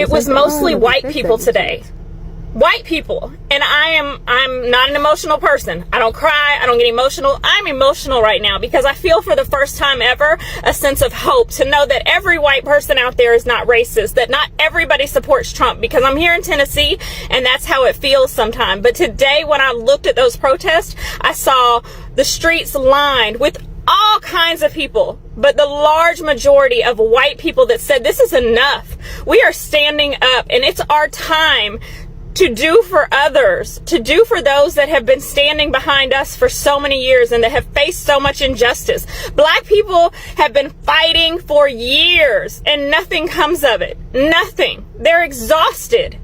It was mostly white people today. White people. And I'm not an emotional person. I don't cry. I don't get emotional. I'm emotional right now because I feel for the first time ever a sense of hope to know that every white person out there is not racist, that not everybody supports Trump, because I'm here in Tennessee and that's how it feels sometimes. But today when I looked at those protests, I saw the streets lined with all kinds of people, but the large majority of white people that said this is enough. We are standing up and it's our time to do for others, to do for those that have been standing behind us for so many years and that have faced so much injustice. Black people have been fighting for years and nothing comes of it. Nothing. They're exhausted.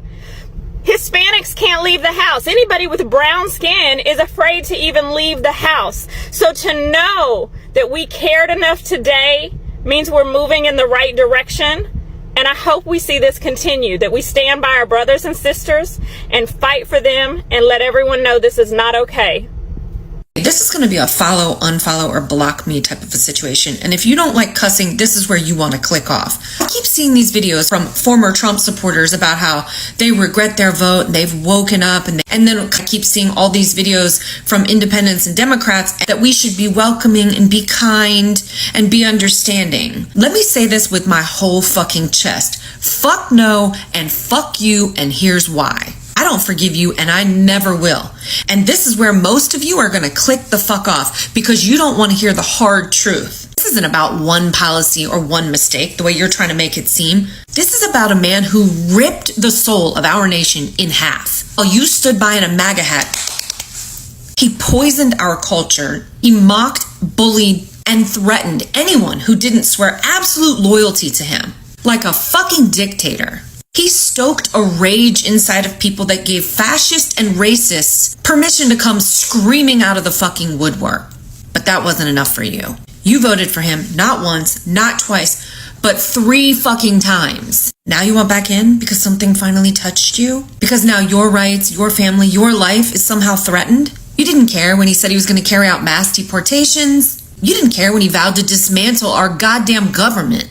Hispanics can't leave the house. Anybody with brown skin is afraid to even leave the house. So to know that we cared enough today means we're moving in the right direction. And I hope we see this continue, that we stand by our brothers and sisters and fight for them and let everyone know this is not okay. This is going to be a follow, unfollow, or block me type of a situation. And if you don't like cussing, this is where you want to click off. I keep seeing these videos from former Trump supporters about how they regret their vote and they've woken up. And then I keep seeing all these videos from independents and Democrats that we should be welcoming and be kind and be understanding. Let me say this with my whole fucking chest. Fuck no and fuck you, and here's why. I don't forgive you and I never will. And this is where most of you are going to click the fuck off because you don't want to hear the hard truth. This isn't about one policy or one mistake the way you're trying to make it seem. This is about a man who ripped the soul of our nation in half. While you stood by in a MAGA hat, he poisoned our culture. He mocked, bullied, and threatened anyone who didn't swear absolute loyalty to him. Like a fucking dictator. He stoked a rage inside of people that gave fascists and racists permission to come screaming out of the fucking woodwork. But that wasn't enough for you. You voted for him not once, not twice, but 3 fucking times. Now you want back in because something finally touched you? Because now your rights, your family, your life is somehow threatened? You didn't care when he said he was going to carry out mass deportations. You didn't care when he vowed to dismantle our goddamn government.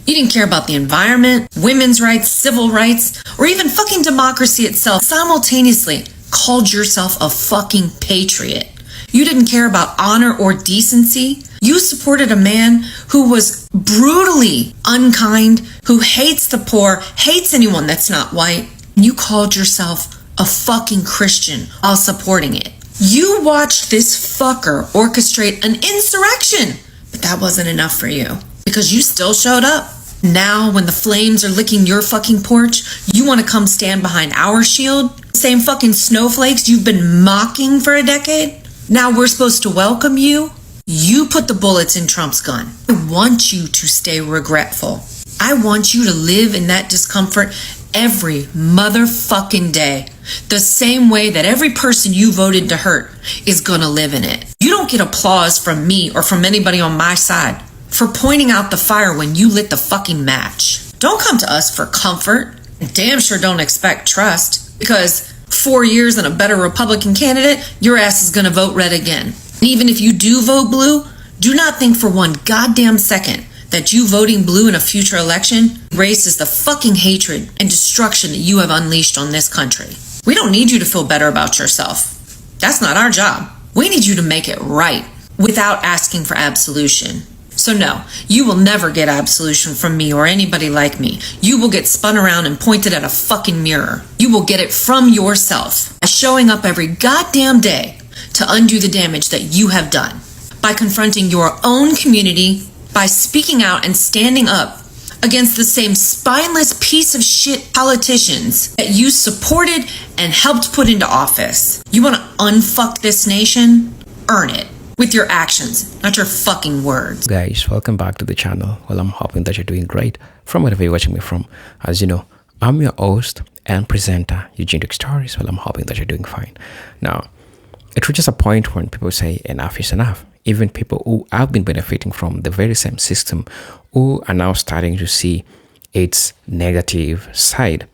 You didn't care about the environment, women's rights, civil rights, or even fucking democracy itself. Simultaneously called yourself a fucking patriot. You didn't care about honor or decency. You supported a man who was brutally unkind, who hates the poor, hates anyone that's not white. And you called yourself a fucking Christian while supporting it. You watched this fucker orchestrate an insurrection, but that wasn't enough for you. Because you still showed up. Now, when the flames are licking your fucking porch, you want to come stand behind our shield? The same fucking snowflakes you've been mocking for a decade? Now we're supposed to welcome you? You put the bullets in Trump's gun. I want you to stay regretful. I want you to live in that discomfort every motherfucking day. The same way that every person you voted to hurt is gonna live in it. You don't get applause from me or from anybody on my side for pointing out the fire when you lit the fucking match. Don't come to us for comfort. And damn sure don't expect trust. Because 4 years and a better Republican candidate, your ass is gonna vote red again. And even if you do vote blue, do not think for one goddamn second that you voting blue in a future election erases the fucking hatred and destruction that you have unleashed on this country. We don't need you to feel better about yourself. That's not our job. We need you to make it right without asking for absolution. So no, you will never get absolution from me or anybody like me. You will get spun around and pointed at a fucking mirror. You will get it from yourself by showing up every goddamn day to undo the damage that you have done. By confronting your own community, by speaking out and standing up against the same spineless piece of shit politicians that you supported and helped put into office. You want to unfuck this nation? Earn it. With your actions, not your fucking words. Guys, welcome back to the channel. Well, I'm hoping that you're doing great from wherever you're watching me from. As you know, I'm your host and presenter, Eugene Duke Stories. Well, I'm hoping that you're doing fine. Now, it reaches a point when people say enough is enough. Even people who have been benefiting from the very same system who are now starting to see its negative side.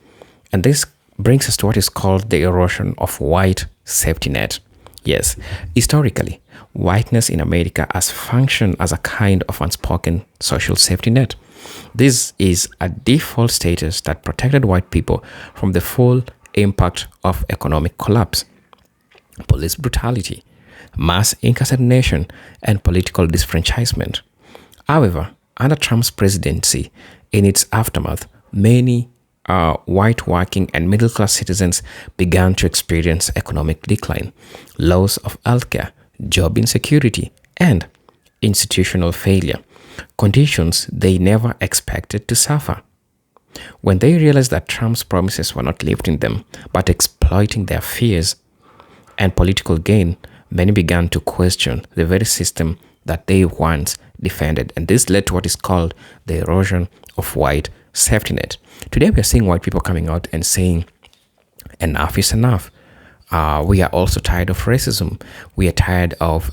And this brings us to what is called the erosion of white safety net. Yes, historically, whiteness in America has functioned as a kind of unspoken social safety net. This is a default status that protected white people from the full impact of economic collapse, police brutality, mass incarceration, and political disfranchisement. However, under Trump's presidency, in its aftermath, many white working and middle-class citizens began to experience economic decline, loss of healthcare, job insecurity, and institutional failure, conditions they never expected to suffer. When they realized that Trump's promises were not lifting them, but exploiting their fears and political gain, many began to question the very system that they once defended. And this led to what is called the erosion of white safety net. Today, we are seeing white people coming out and saying, enough is enough. We are also tired of racism. We are tired of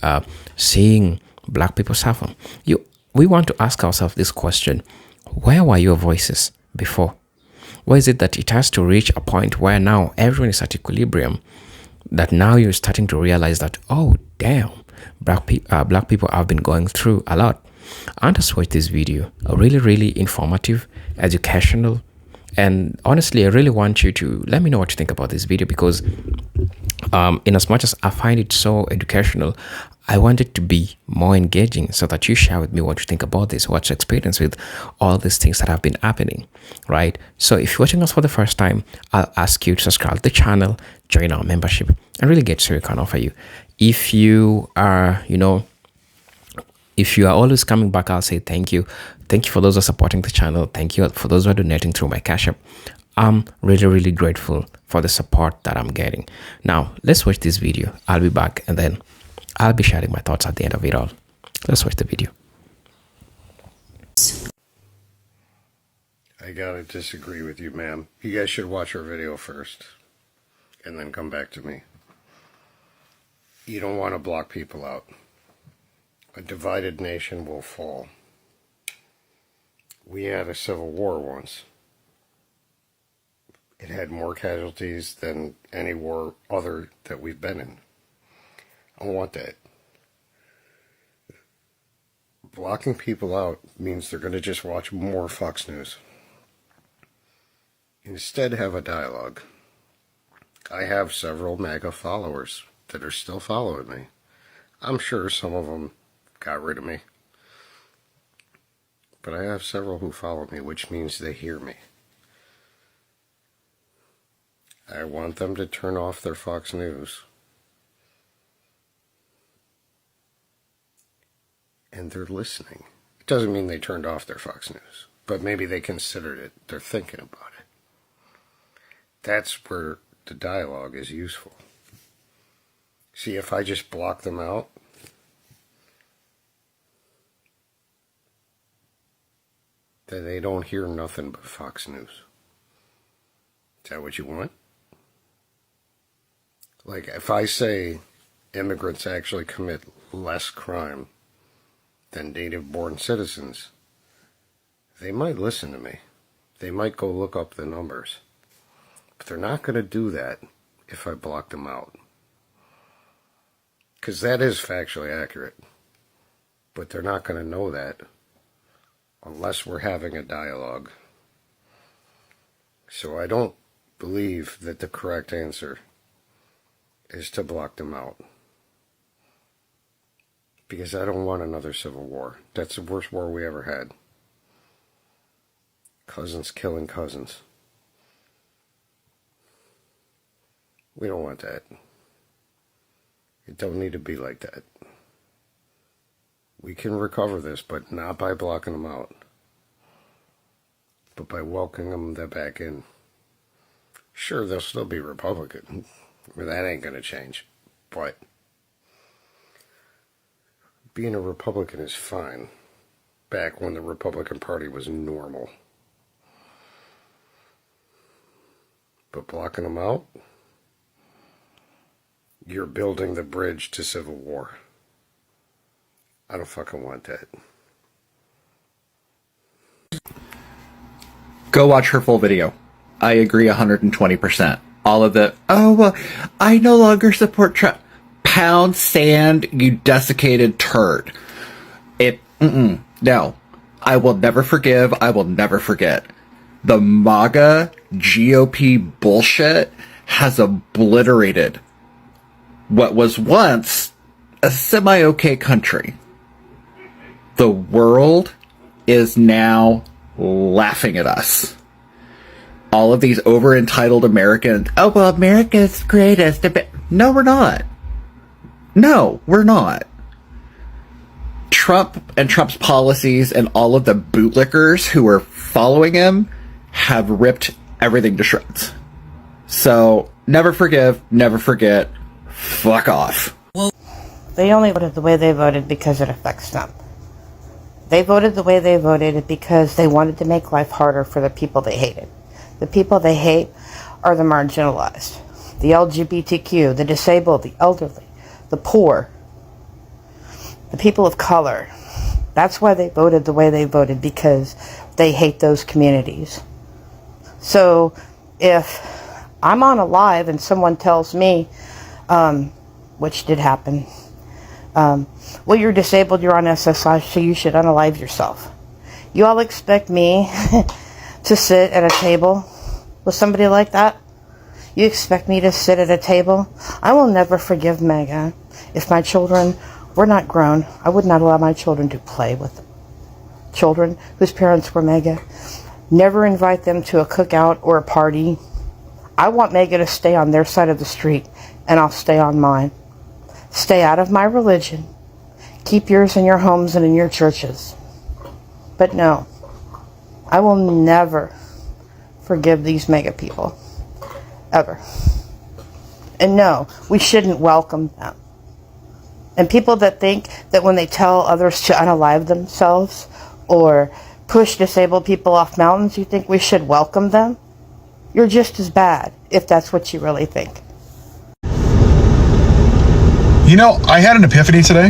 seeing black people suffer. We want to ask ourselves this question: where were your voices before? Why is it that it has to reach a point where now everyone is at equilibrium, that now you're starting to realize that, oh, damn, black people have been going through a lot? I just watched this video, really, really informative, educational, and honestly, I really want you to let me know what you think about this video, because in as much as I find it so educational, I want it to be more engaging so that you share with me what you think about this, what's your experience with all these things that have been happening, right? So if you're watching us for the first time, I'll ask you to subscribe to the channel, join our membership, and really get Siri can offer you. If you are, if you are always coming back, I'll say thank you. Thank you for those who are supporting the channel. Thank you for those who are donating through my Cash App. I'm really, really grateful for the support that I'm getting. Now, let's watch this video. I'll be back, and then I'll be sharing my thoughts at the end of it all. Let's watch the video. I gotta disagree with you, ma'am. You guys should watch our video first, and then come back to me. You don't want to block people out. A divided nation will fall. We had a civil war once. It had more casualties than any war other that we've been in. I don't want that. Blocking people out means they're going to just watch more Fox News. Instead, have a dialogue. I have several MAGA followers that are still following me. I'm sure some of them got rid of me. But I have several who follow me, which means they hear me. I want them to turn off their Fox News. And they're listening. It doesn't mean they turned off their Fox News, but maybe they considered it. They're thinking about it. That's where the dialogue is useful. See, if I just block them out, then they don't hear nothing but Fox News. Is that what you want? Like, if I say immigrants actually commit less crime than native-born citizens, they might listen to me. They might go look up the numbers. But they're not going to do that if I block them out. Because that is factually accurate. But they're not going to know that unless we're having a dialogue. So I don't believe that the correct answer is to block them out. Because I don't want another civil war. That's the worst war we ever had. Cousins killing cousins. We don't want that. It don't need to be like that. We can recover this, but not by blocking them out. But by welcoming them back in. Sure, they'll still be Republican. That ain't going to change. But being a Republican is fine. Back when the Republican Party was normal. But blocking them out, you're building the bridge to civil war. I don't fucking want that. Go watch her full video. I agree 120%. All of the, oh, well, I no longer support Trump. Pound sand, you desiccated turd. No. I will never forgive. I will never forget. The MAGA GOP bullshit has obliterated what was once a semi-okay country. The world is now laughing at us. All of these over-entitled Americans, oh, well, America's greatest. No, we're not. No, we're not. Trump and Trump's policies and all of the bootlickers who are following him have ripped everything to shreds. So, never forgive, never forget, fuck off. They only voted the way they voted because it affects them. They voted the way they voted because they wanted to make life harder for the people they hated. The people they hate are the marginalized, the LGBTQ, the disabled, the elderly, the poor, the people of color. That's why they voted the way they voted, because they hate those communities. So if I'm on a live and someone tells me, which did happen, well, you're disabled, you're on SSI, so you should unalive yourself. You all expect me to sit at a table with somebody like that? You expect me to sit at a table? I will never forgive MAGA. If my children were not grown, I would not allow my children to play with children whose parents were MAGA. Never invite them to a cookout or a party. I want MAGA to stay on their side of the street, and I'll stay on mine. Stay out of my religion. Keep yours in your homes and in your churches. But no, I will never forgive these MAGA people. Ever. And no, we shouldn't welcome them. And people that think that when they tell others to unalive themselves or push disabled people off mountains, you think we should welcome them? You're just as bad, if that's what you really think. You know, I had an epiphany today.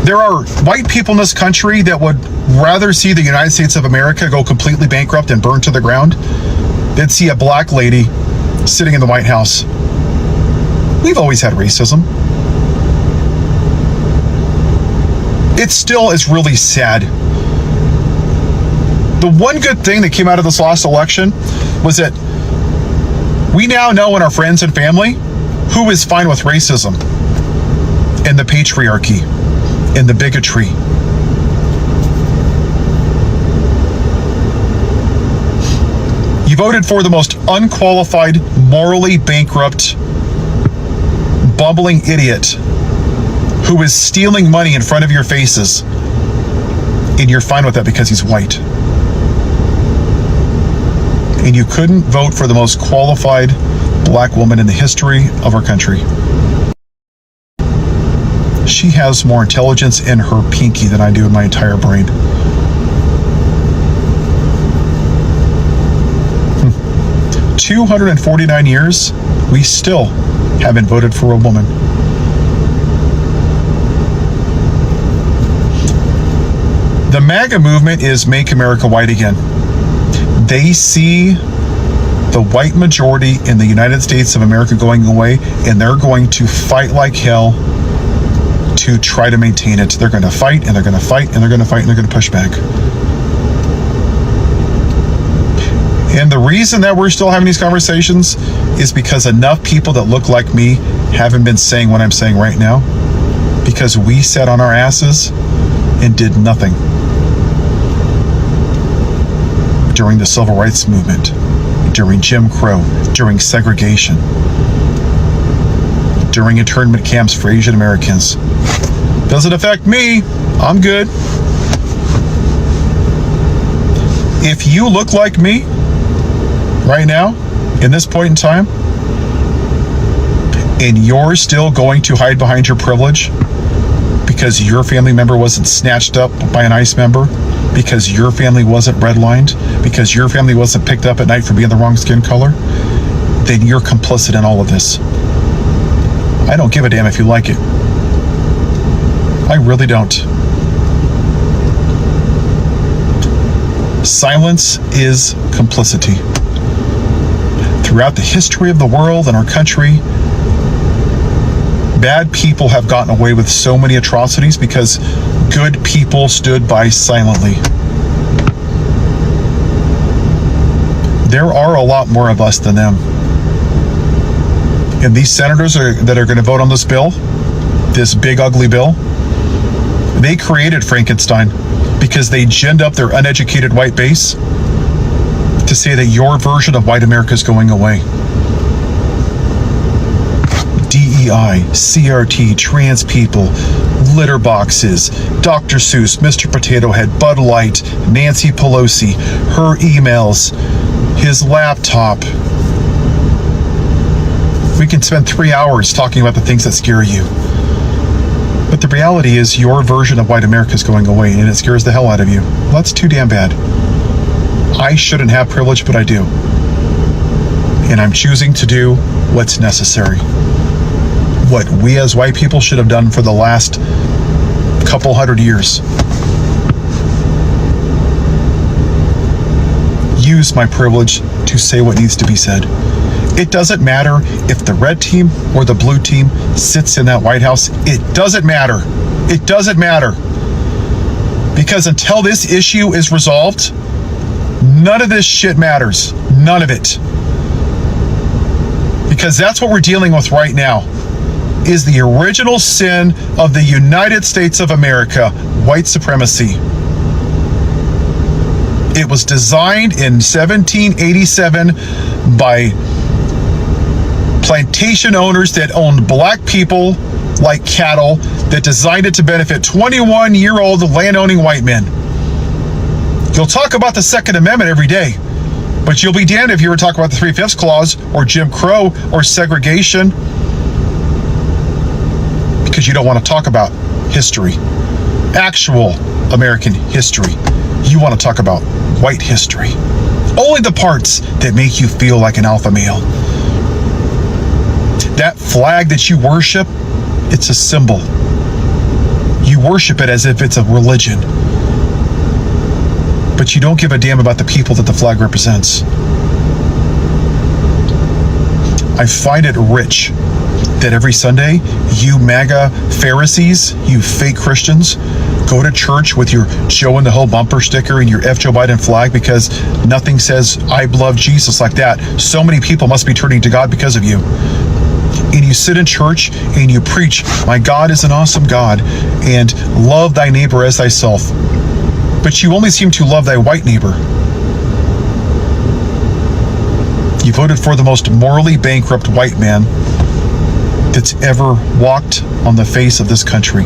There are white people in this country that would rather see the United States of America go completely bankrupt and burn to the ground than see a black lady sitting in the White House. We've always had racism. It still is really sad. The one good thing that came out of this last election was that we now know in our friends and family who is fine with racism and the patriarchy and the bigotry. You voted for the most unqualified, morally bankrupt, bumbling idiot who is stealing money in front of your faces, and you're fine with that because he's white. And you couldn't vote for the most qualified black woman in the history of our country. She has more intelligence in her pinky than I do in my entire brain. 249 years, we still haven't voted for a woman. The MAGA movement is Make America White Again. They see the white majority in the United States of America going away, and they're going to fight like hell to try to maintain it. They're going to fight, and they're going to fight, and they're going to fight, and they're going to push back. And the reason that we're still having these conversations is because enough people that look like me haven't been saying what I'm saying right now, because we sat on our asses and did nothing during the civil rights movement, during Jim Crow, during segregation, during internment camps for Asian Americans. Doesn't affect me. I'm good. If you look like me right now, in this point in time, and you're still going to hide behind your privilege because your family member wasn't snatched up by an ICE member, because your family wasn't redlined, because your family wasn't picked up at night for being the wrong skin color, then you're complicit in all of this. I don't give a damn if you like it. I really don't. Silence is complicity. Throughout the history of the world and our country, bad people have gotten away with so many atrocities because good people stood by silently. There are a lot more of us than them. And these senators that are going to vote on this bill, this big ugly bill, they created Frankenstein because they ginned up their uneducated white base to say that your version of white America is going away. DEI, CRT, trans people, litter boxes, Dr. Seuss, Mr. Potato Head, Bud Light, Nancy Pelosi, her emails, his laptop. We can spend 3 hours talking about the things that scare you. But the reality is your version of white America is going away and it scares the hell out of you. Well, that's too damn bad. I shouldn't have privilege, but I do. And I'm choosing to do what's necessary. What we as white people should have done for the last couple hundred years. Use my privilege to say what needs to be said. It doesn't matter if the red team or the blue team sits in that White House. It doesn't matter. It doesn't matter. Because until this issue is resolved, none of this shit matters. None of it. Because that's what we're dealing with right now, is the original sin of the United States of America, white supremacy. It was designed in 1787 by plantation owners that owned black people like cattle, that designed it to benefit 21-year-old land-owning white men. You'll talk about the Second Amendment every day, but you'll be damned if you ever talk about the 3/5 Clause or Jim Crow or segregation, because you don't want to talk about history, actual American history. You want to talk about white history. Only the parts that make you feel like an alpha male. That flag that you worship, it's a symbol. You worship it as if it's a religion. But you don't give a damn about the people that the flag represents. I find it rich that every Sunday, you MAGA Pharisees, you fake Christians, go to church with your Joe and the Ho bumper sticker and your F. Joe Biden flag because nothing says I love Jesus like that. So many people must be turning to God because of you. And you sit in church and you preach, my God is an awesome God, and love thy neighbor as thyself. But you only seem to love thy white neighbor. You voted for the most morally bankrupt white man that's ever walked on the face of this country.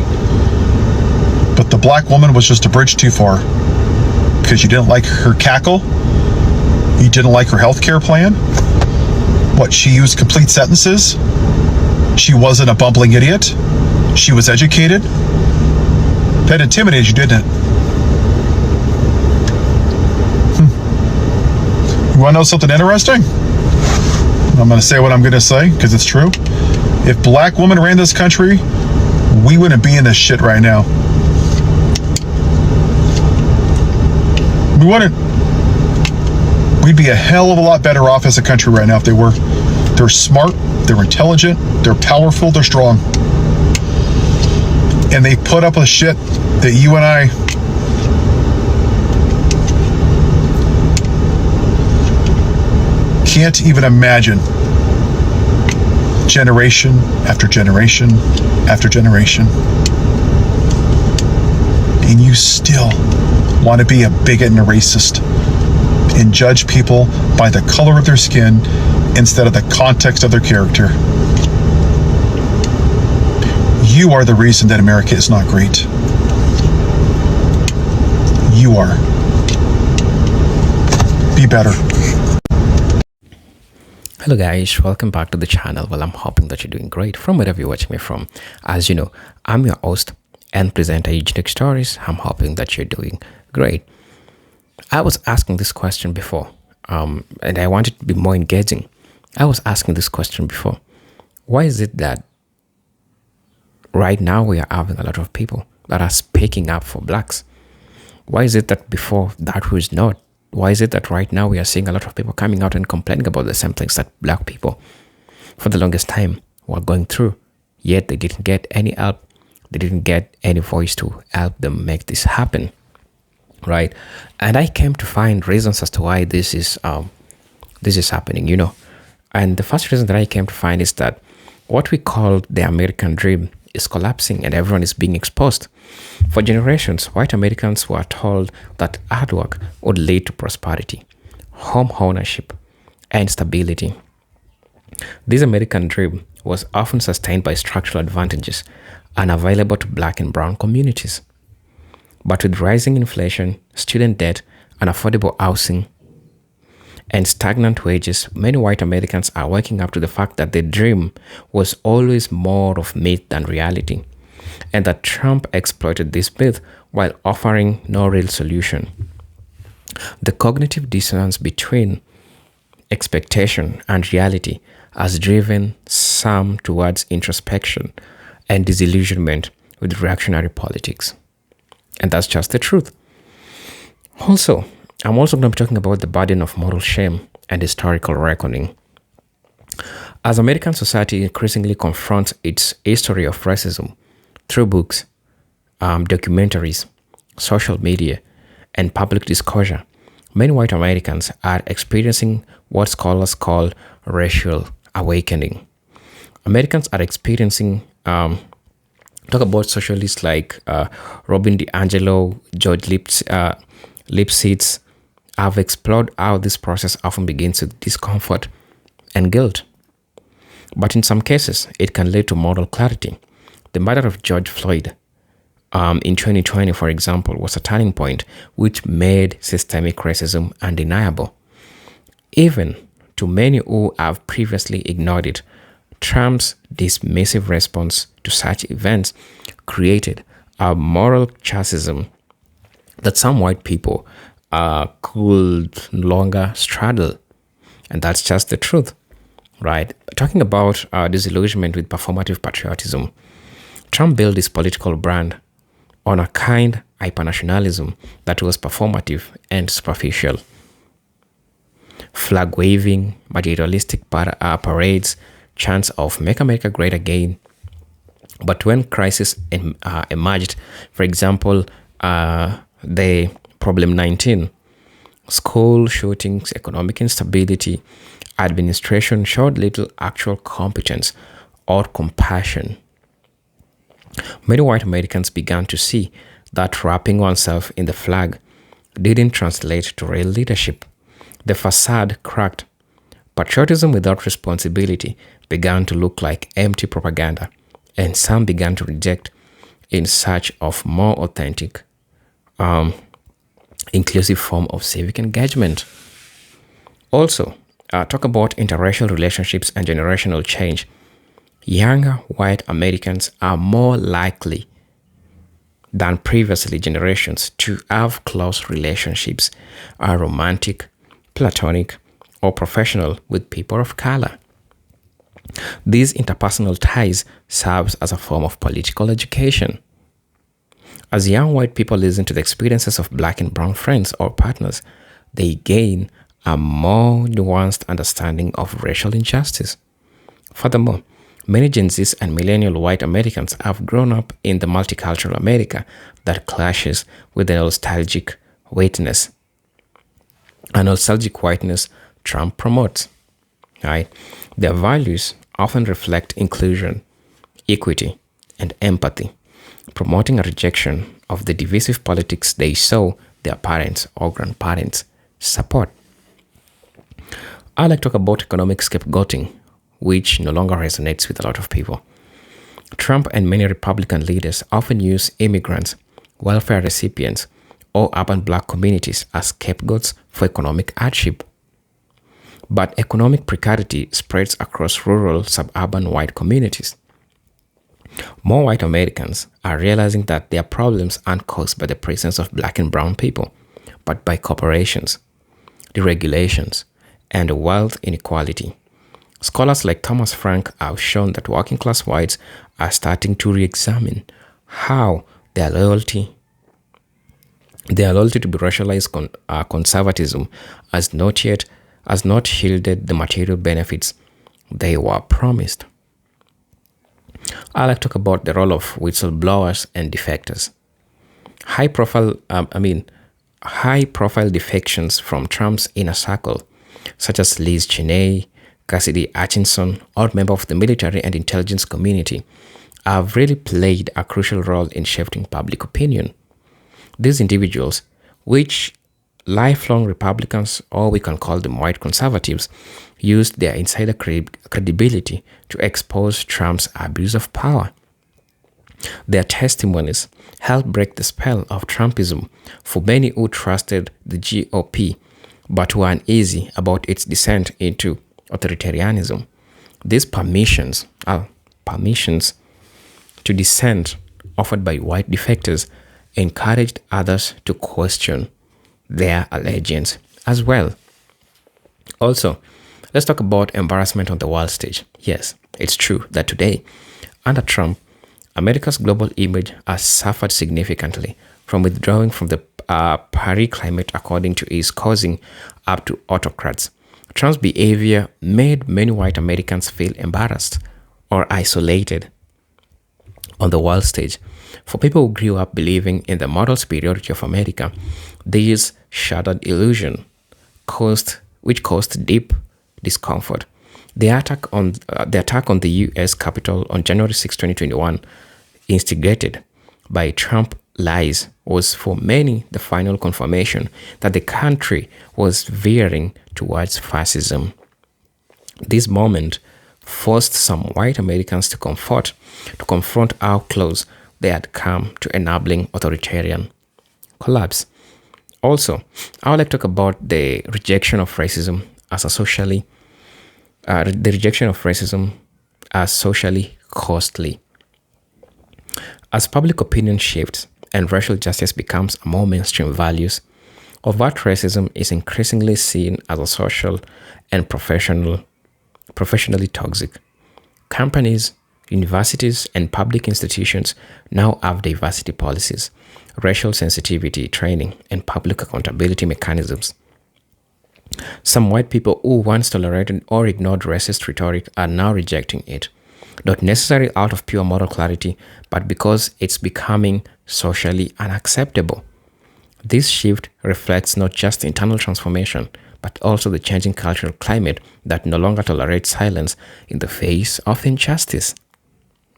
But the black woman was just a bridge too far because you didn't like her cackle. You didn't like her health care plan. What, she used complete sentences? She wasn't a bumbling idiot. She was educated. That intimidated you, didn't it? You want to know something interesting? I'm going to say what I'm going to say because it's true. If black women ran this country, we wouldn't be in this shit right now. We wouldn't. We'd be a hell of a lot better off as a country right now if they were. They're smart, they're intelligent, they're powerful, they're strong. And they put up with shit that you and I can't even imagine. Generation after generation after generation. And you still want to be a bigot and a racist and judge people by the color of their skin instead of the context of their character. You are the reason that America is not great. You are. Be better. Hello guys, welcome back to the channel. Well, I'm hoping that you're doing great from wherever you're watching me from. As you know, I'm your host and presenter Eugenic Stories. I'm hoping that you're doing great. I was asking this question before, and I wanted to be more engaging. I was asking this question before. Why is it that right now we are having a lot of people that are speaking up for blacks? Why is it that before that was not? Why is it that right now we are seeing a lot of people coming out and complaining about the same things that black people for the longest time were going through, yet they didn't get any help, They didn't get any voice to help them make this happen, right? And I came to find reasons as to why this is happening, And the first reason that I came to find is that what we call the American dream is collapsing and everyone is being exposed. For generations, white Americans were told that hard work would lead to prosperity, home ownership, and stability. This American dream was often sustained by structural advantages unavailable to black and brown communities. But with rising inflation, student debt, unaffordable housing, and stagnant wages, many white Americans are waking up to the fact that their dream was always more of myth than reality, and that Trump exploited this myth while offering no real solution. The cognitive dissonance between expectation and reality has driven some towards introspection and disillusionment with reactionary politics. And that's just the truth. Also, I'm also going to be talking about the burden of moral shame and historical reckoning. As American society increasingly confronts its history of racism through books, documentaries, social media, and public disclosure, many white Americans are experiencing what scholars call racial awakening. Americans are experiencing, talk about socialists like Robin DiAngelo, George Lipsitz, have explored how this process often begins with discomfort and guilt. But in some cases, it can lead to moral clarity. The murder of George Floyd in 2020, for example, was a turning point which made systemic racism undeniable. Even to many who have previously ignored it, Trump's dismissive response to such events created a moral chasm that some white people could no longer straddle. And that's just the truth, right? Talking about disillusionment with performative patriotism, Trump built his political brand on a kind hypernationalism that was performative and superficial. Flag waving, materialistic parades, chants of "Make America Great Again." But when crisis emerged, for example, the Problem 19, school shootings, economic instability, administration showed little actual competence or compassion. Many white Americans began to see that wrapping oneself in the flag didn't translate to real leadership. The facade cracked. Patriotism without responsibility began to look like empty propaganda, and some began to reject in search of more authentic, inclusive form of civic engagement. Also, talk about interracial relationships and generational change. Younger white Americans are more likely than previously generations to have close relationships, romantic, platonic, or professional with people of color. These interpersonal ties serve as a form of political education. As young white people listen to the experiences of black and brown friends or partners, they gain a more nuanced understanding of racial injustice. Furthermore, many Gen Zs and millennial white Americans have grown up in the multicultural America that clashes with the nostalgic whiteness Trump promotes. Right? Their values often reflect inclusion, equity, and empathy, promoting a rejection of the divisive politics they saw their parents or grandparents support. I like to talk about economic scapegoating, which no longer resonates with a lot of people. Trump and many Republican leaders often use immigrants, welfare recipients, or urban black communities as scapegoats for economic hardship. But economic precarity spreads across rural, suburban white communities. More white Americans are realizing that their problems aren't caused by the presence of black and brown people, but by corporations, deregulations, and wealth inequality. Scholars like Thomas Frank have shown that working class whites are starting to re-examine how their loyalty to be racialized conservatism has not yielded the material benefits they were promised. I like to talk about the role of whistleblowers and defectors. High-profile defections from Trump's inner circle, such as Liz Cheney, Cassidy Hutchinson, all members of the military and intelligence community, have really played a crucial role in shaping public opinion. These individuals, which lifelong Republicans, or we can call them white conservatives, used their insider credibility to expose Trump's abuse of power. Their testimonies helped break the spell of Trumpism for many who trusted the GOP but were uneasy about its descent into authoritarianism. These permissions to dissent offered by white defectors encouraged others to question their allegiance as well. Also, let's talk about embarrassment on the world stage. Yes, it's true that today, under Trump, America's global image has suffered significantly from withdrawing from the Paris Climate Accord to is causing up to autocrats. Trump's behavior made many white Americans feel embarrassed or isolated on the world stage. For people who grew up believing in the moral superiority of America, this shattered illusion caused deep discomfort. The attack on the U.S. Capitol on January 6, 2021, instigated by Trump lies, was for many the final confirmation that the country was veering towards fascism. This moment forced some white Americans to confront how close they had come to enabling authoritarian collapse. Also, I would like to talk about the rejection of racism as socially costly. As public opinion shifts and racial justice becomes more mainstream values, overt racism is increasingly seen as a social and professionally toxic. Companies, universities, and public institutions now have diversity policies, racial sensitivity training, and public accountability mechanisms. Some white people who once tolerated or ignored racist rhetoric are now rejecting it, not necessarily out of pure moral clarity, but because it's becoming socially unacceptable. This shift reflects not just internal transformation, but also the changing cultural climate that no longer tolerates silence in the face of injustice.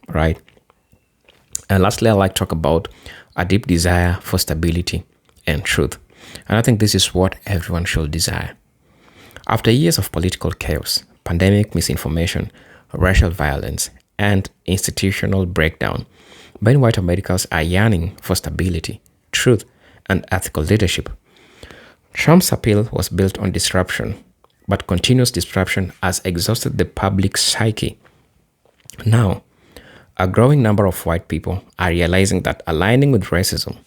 Right? And lastly, I'd like to talk about a deep desire for stability and truth. And I think this is what everyone should desire. After years of political chaos, pandemic, misinformation, racial violence, and institutional breakdown, many white Americans are yearning for stability, truth, and ethical leadership. Trump's appeal was built on disruption, but continuous disruption has exhausted the public psyche. Now, a growing number of white people are realizing that aligning with racism,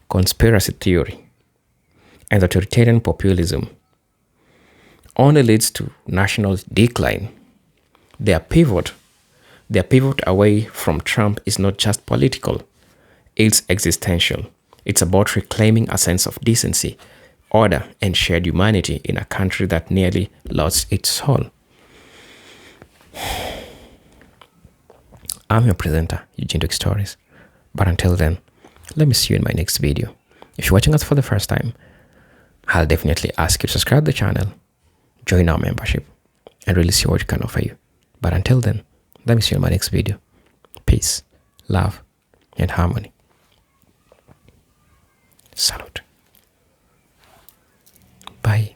conspiracy theory, and authoritarian populism only leads to national decline. Their pivot away from Trump is not just political, it's existential. It's about reclaiming a sense of decency, order, and shared humanity in a country that nearly lost its soul. I'm your presenter, Eugene Duke Stories. But until then, let me see you in my next video. If you're watching us for the first time, I'll definitely ask you to subscribe to the channel, join our membership, and really see what we can offer you. But until then, let me see you in my next video. Peace, love, and harmony. Salute. Bye.